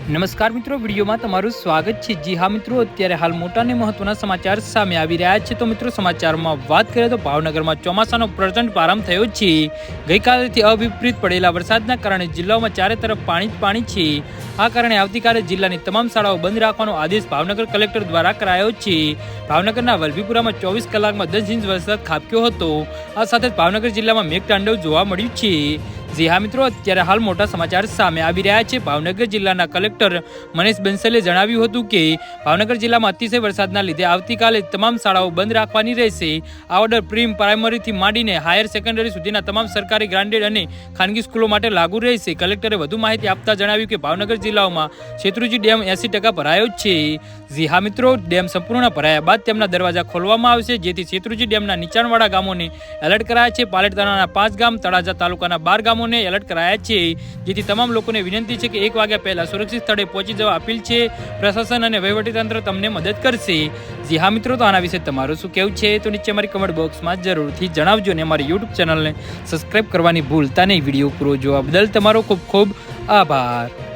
નમસ્કાર મિત્રો, વિડીયોમાં તમારું સ્વાગત છે। જી હા મિત્રો, અત્યારે હાલ મોટા અને મહત્વના સમાચાર સામે આવી રહ્યા છે। તો મિત્રો, સમાચારમાં વાત કરીએ તો ભાવનગરમાં ચોમાસાનો પ્રચંડ પ્રારંભ થયો છે। ગઈકાલેથી અવિપરીત પડેલા વરસાદના કારણે જિલ્લામાં ચારે તરફ પાણી જ પાણી છે। આ કારણે આવતીકાલે જિલ્લાની તમામ શાળાઓ બંધ રાખવાનો આદેશ ભાવનગર કલેક્ટર દ્વારા કરાયો છે। ભાવનગરના વલભીપુરામાં 24 કલાકમાં 10 ઇંચ વરસાદ ખાબક્યો હતો। આ સાથે જ ભાવનગર જિલ્લામાં મેઘતાંડવ જોવા મળ્યું છે। જી હા મિત્રો, અત્યારે હાલ મોટા સમાચાર સામે આવી રહ્યા છે। ભાવનગર જિલ્લાના કલેક્ટર મનીષ બંસલે જણાવ્યું હતું કે ભાવનગર જિલ્લામાં અતિશય વરસાદના લીધે આવતીકાલે તમામ શાળાઓ બંધ રાખવાની રહેશે। આ ઓર્ડર પ્રી પ્રાઇમરીથી માંડીને હાયર સેકન્ડરી સુધીના તમામ સરકારી ગ્રાન્ટેડ અને ખાનગી સ્કૂલો માટે લાગુ રહેશે। કલેક્ટરે વધુ માહિતી આપતા જણાવ્યું કે ભાવનગર જિલ્લામાં શેત્રુંજી ડેમ 80% ભરાયો છે। જી હા મિત્રો, ડેમ સંપૂર્ણ ભરાયા બાદ તેમના દરવાજા ખોલવામાં આવશે, જેથી શેત્રુંજી ડેમના નીચાણવાળા ગામોને એલર્ટ કરાયા છે। પાલેતાણાના 5 ગામ, તળાજા તાલુકાના 12 ગામોને એલર્ટ કરાયા છે, જેથી તમામ લોકોને વિનંતી છે કે 1 વાગ્યા પહેલા સુરક્ષિત સ્થળે પહોંચી જવા અપીલ છે। પ્રશાસન અને વહીવટીતંત્ર તમને મદદ કરશે। જી હા મિત્રો, તો આના વિશે તમારું શું કહેવું છે તો નીચે અમારી કમેન્ટ બોક્સમાં જરૂરથી જણાવજો અને અમારી યુટ્યુબ ચેનલને સબસ્ક્રાઇબ કરવાની ભૂલતા નહીં। વિડીયો પૂરો જોવા બદલ તમારો ખૂબ ખૂબ આભાર।